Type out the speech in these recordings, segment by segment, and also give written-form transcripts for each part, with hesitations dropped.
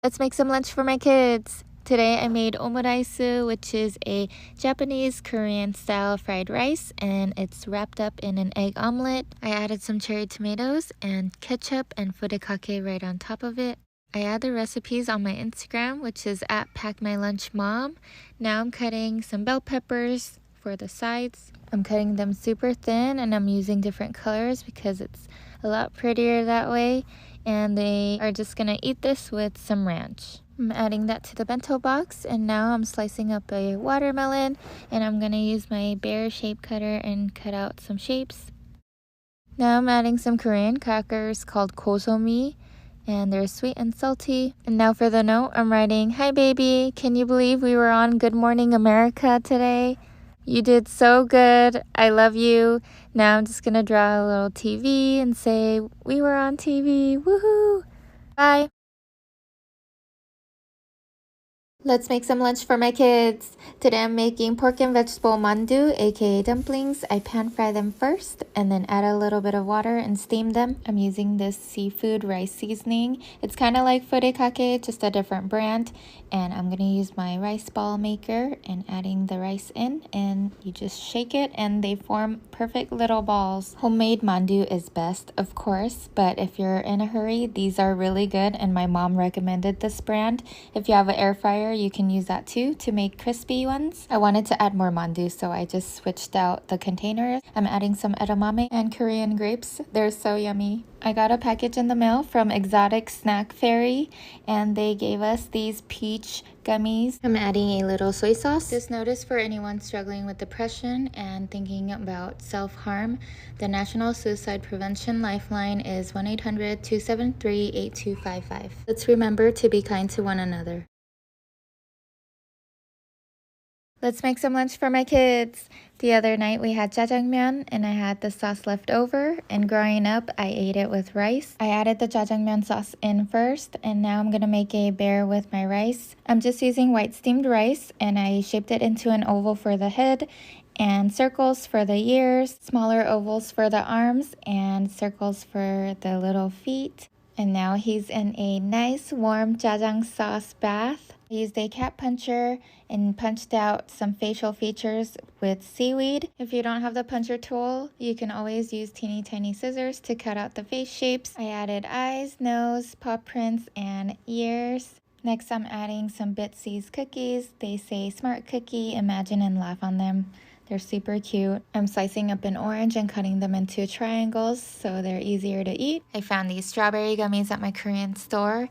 Let's make some lunch for my kids. Today I made omuraisu, which is a Japanese Korean style fried rice, and it's wrapped up in an egg omelet. I added some cherry tomatoes and ketchup and furikake right on top of it. I add the recipes on my Instagram, which is at packmylunchmom. Now I'm cutting some bell peppers for the sides. I'm cutting them super thin, and I'm using different colors because it's a lot prettier that way. And they are just gonna eat this with some ranch. I'm adding that to the bento box, and now I'm slicing up a watermelon, and I'm gonna use my bear shape cutter and cut out some shapes. Now I'm adding some Korean crackers called gosomi, and they're sweet and salty. And now for the note, I'm writing, "Hi baby, can you believe we were on Good Morning America today? You did so good. I love you." Now I'm just gonna draw a little TV and say, "We were on TV. Woohoo!" Bye. Let's make some lunch for my kids. Today I'm making pork and vegetable mandu, aka dumplings. I pan fry them first and then add a little bit of water and steam them. I'm using this seafood rice seasoning. It's kind of like furikake, just a different brand. And I'm going to use my rice ball maker and adding the rice in, and you just shake it and they form perfect little balls. Homemade mandu is best, of course, but if you're in a hurry, these are really good, and my mom recommended this brand. If you have an air fryer, you can use that too to make crispy ones. I wanted to add more mandu, so I just switched out the containers. I'm adding some edamame and Korean grapes. They're so yummy. I got a package in the mail from Exotic Snack Fairy, and they gave us these peach gummies. I'm adding a little soy sauce. Just notice, for anyone struggling with depression and thinking about self-harm, the National Suicide Prevention Lifeline is 1-800-273-8255. Let's remember to be kind to one another. Let's make some lunch for my kids. The other night we had jjajangmyeon, and I had the sauce left over, and growing up I ate it with rice. I added the jjajangmyeon sauce in first, and now I'm gonna make a bear with my rice. I'm just using white steamed rice, and I shaped it into an oval for the head and circles for the ears, smaller ovals for the arms, and circles for the little feet. And now he's in a nice warm jjajang sauce bath. I used a cat puncher and punched out some facial features with seaweed. If you don't have the puncher tool, you can always use teeny tiny scissors to cut out the face shapes. I added eyes, nose, paw prints, and ears. Next, I'm adding some Bitsy's cookies. They say smart cookie, imagine and laugh on them. They're super cute. I'm slicing up an orange and cutting them into triangles so they're easier to eat. I found these strawberry gummies at my Korean store.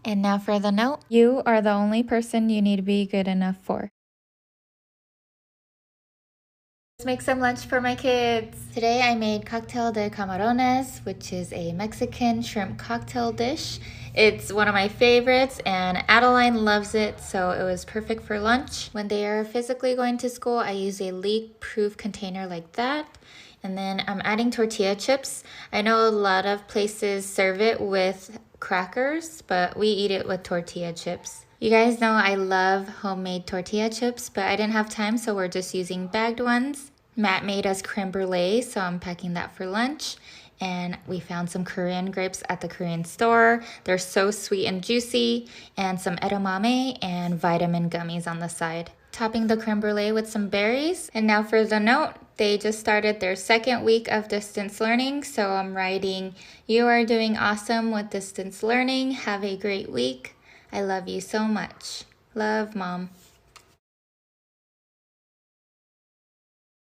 And now for the note, you are the only person you need to be good enough for. Let's make some lunch for my kids. Today I made cocktail de camarones, which is a Mexican shrimp cocktail dish. It's one of my favorites, and Adeline loves it, so it was perfect for lunch. When they are physically going to school, I use a leak-proof container like that. And then I'm adding tortilla chips. I know a lot of places serve it with crackers, but we eat it with tortilla chips. You guys know I love homemade tortilla chips, but I didn't have time, so we're just using bagged ones. Matt made us creme brulee, so I'm packing that for lunch. And we found some Korean grapes at the Korean store. They're so sweet and juicy, and some edamame and vitamin gummies on the side. Topping the creme brulee with some berries. And now for the note, they just started their second week of distance learning, so I'm writing, "You are doing awesome with distance learning. Have a great week. I love you so much. Love, Mom."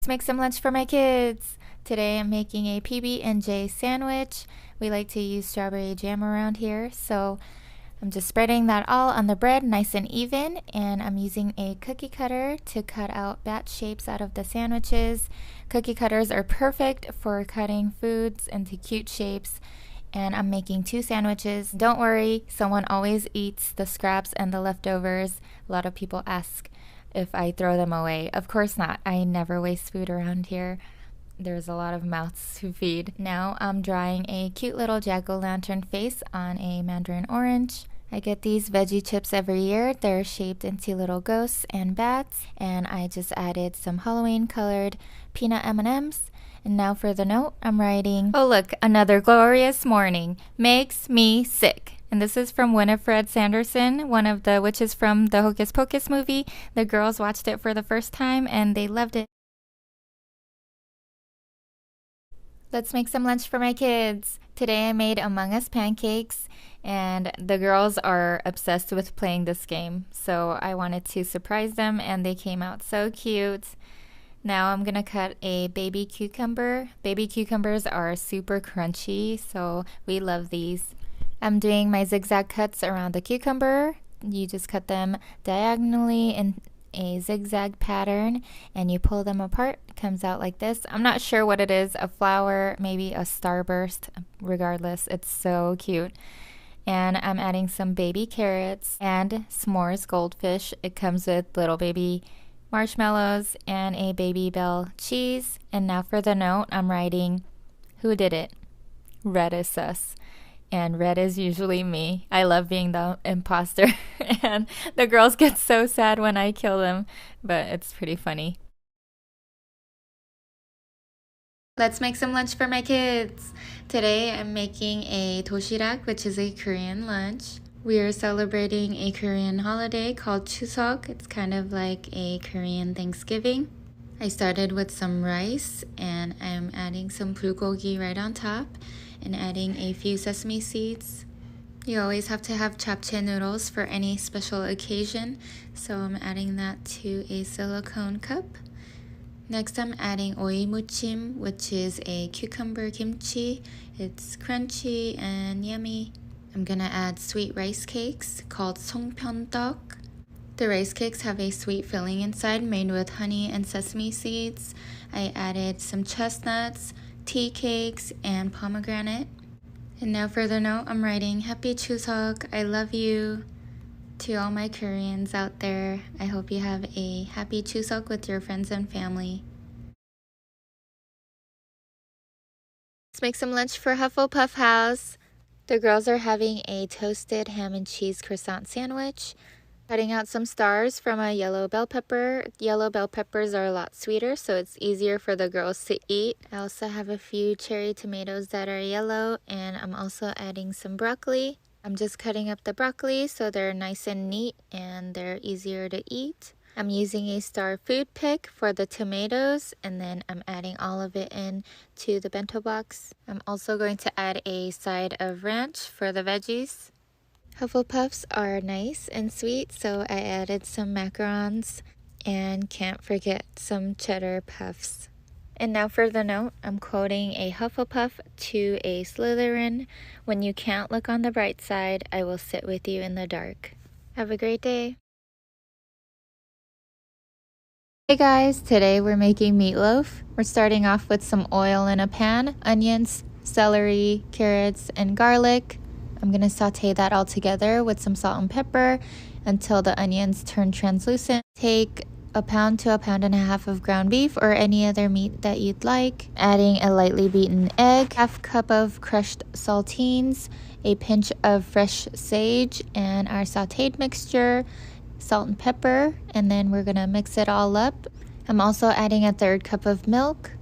Let's make some lunch for my kids. Today I'm making a PB&J sandwich. We like to use strawberry jam around here, so I'm just spreading that all on the bread nice and even, and I'm using a cookie cutter to cut out bat shapes out of the sandwiches. Cookie cutters are perfect for cutting foods into cute shapes, and I'm making 2 sandwiches. Don't worry, someone always eats the scraps and the leftovers. A lot of people ask if I throw them away. Of course not. I never waste food around here. There's a lot of mouths to feed. Now I'm drawing a cute little jack-o'-lantern face on a mandarin orange. I get these veggie chips every year. They're shaped into little ghosts and bats, and I just added some Halloween colored peanut M&Ms, And now for the note, I'm writing, oh look, another glorious morning. Makes me sick. And this is from Winifred Sanderson, one of the witches from the Hocus Pocus movie. The girls watched it for the first time and they loved it. Let's make some lunch for my kids. Today I made Among Us pancakes and the girls are obsessed with playing this game. So I wanted to surprise them and they came out so cute. Now I'm gonna cut a baby cucumber. Baby cucumbers are super crunchy, so we love these. I'm doing my zigzag cuts around the cucumber. You just cut them diagonally in a zigzag pattern and you pull them apart. It comes out like this. I'm not sure what it is, a flower, maybe a starburst. Regardless, it's so cute. And I'm adding some baby carrots and s'mores goldfish. It comes with little baby marshmallows and a Baby Bell cheese. And now for the note, I'm writing, who did it? Red is sus. And red is usually me. I love being the imposter. And the girls get so sad when I kill them, but it's pretty funny. Let's make some lunch for my kids. Today I'm making a doshirak, which is a Korean lunch. We are celebrating a Korean holiday called Chuseok. It's kind of like a Korean Thanksgiving. I started with some rice and I'm adding some bulgogi right on top and adding a few sesame seeds. You always have to have japchae noodles for any special occasion, so I'm adding that to a silicone cup. Next I'm adding oimuchim, which is a cucumber kimchi. It's crunchy and yummy. I'm gonna add sweet rice cakes called songpyeondeok. The rice cakes have a sweet filling inside made with honey and sesame seeds. I added some chestnuts, tea cakes, and pomegranate. And now for the note, I'm writing Happy Chuseok, I love you. To all my Koreans out there, I hope you have a happy Chuseok with your friends and family. Let's make some lunch for Hufflepuff House. The girls are having a toasted ham and cheese croissant sandwich. Cutting out some stars from a yellow bell pepper. Yellow bell peppers are a lot sweeter, so it's easier for the girls to eat. I also have a few cherry tomatoes that are yellow, and I'm also adding some broccoli. I'm just cutting up the broccoli so they're nice and neat and they're easier to eat. I'm using a Star Food pick for the tomatoes, and then I'm adding all of it in to the bento box. I'm also going to add a side of ranch for the veggies. Hufflepuffs are nice and sweet, so I added some macarons and can't forget some cheddar puffs. And now for the note, I'm quoting a Hufflepuff to a Slytherin. When you can't look on the bright side, I will sit with you in the dark. Have a great day. Hey guys, today we're making meatloaf. We're starting off with some oil in a pan, onions, celery, carrots, and garlic. I'm going to saute that all together with some salt and pepper until the onions turn translucent. Take a pound to a pound and a half of ground beef or any other meat that you'd like. Adding a lightly beaten egg, half cup of crushed saltines, a pinch of fresh sage, and our sauteed mixture, salt and pepper, and then we're going to mix it all up. I'm also adding a third cup of milk.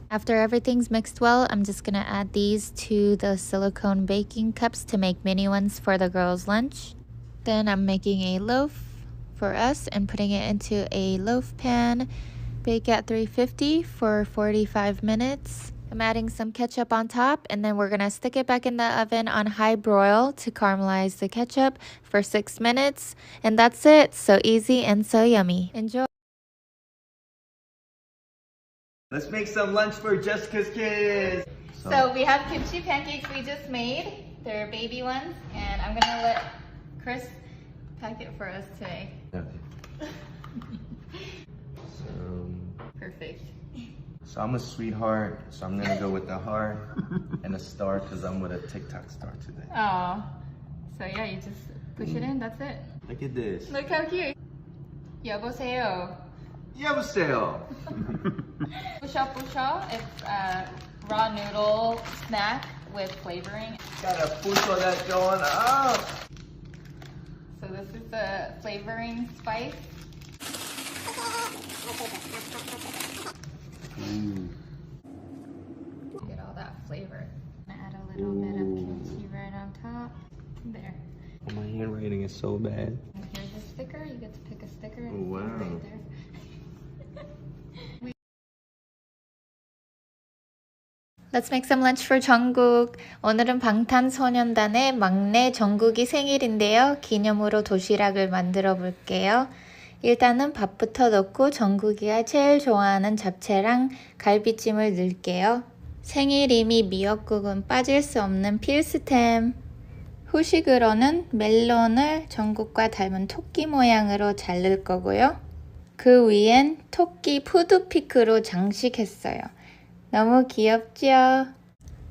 After everything's mixed well, I'm just going to add these to the silicone baking cups to make mini ones for the girls' lunch. Then I'm making a loaf for us and putting it into a loaf pan. Bake at 350 for 45 minutes. I'm adding some ketchup on top, and then we're going to stick it back in the oven on high broil to caramelize the ketchup for 6 minutes. And that's it. So easy and so yummy. Enjoy! Let's make some lunch for Jessica's kids. So we have kimchi pancakes we just made. They're baby ones, and I'm gonna let Chris pack it for us today. Okay. Perfect. So I'm a sweetheart, so I'm gonna go with the heart and a star because I'm with a TikTok star today. Oh, so yeah, you just push it in, that's it. Look at this. Look how cute. 여보세요. 여보세요. Pusha, it's a raw noodle snack with flavoring. Gotta push all that going up. So this is the flavoring spice. Ooh. flavor. Add a little bit of kimchi right on top. There. Oh, my handwriting is so bad. And here's a sticker. You get to pick a sticker and Oh, wow. right there. Let's make some lunch for 정국. 오늘은 방탄소년단의 막내 정국이 생일인데요. 기념으로 도시락을 만들어 볼게요. 일단은 밥부터 넣고 정국이가 제일 좋아하는 잡채랑 갈비찜을 넣을게요. 생일이미 미역국은 빠질 수 없는 필수템. 후식으로는 멜론을 정국과 닮은 토끼 모양으로 자를 거고요. 그 위엔 토끼 푸드피크로 장식했어요. 너무 귀엽죠?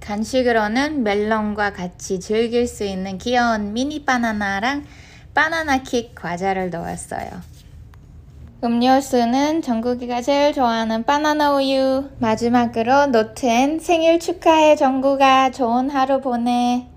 간식으로는 멜론과 같이 즐길 수 있는 귀여운 미니 바나나랑 바나나킥 과자를 넣었어요. 음료수는 정국이가 제일 좋아하는 바나나 우유. 마지막으로 노트엔 생일 축하해 정국아. 좋은 하루 보내.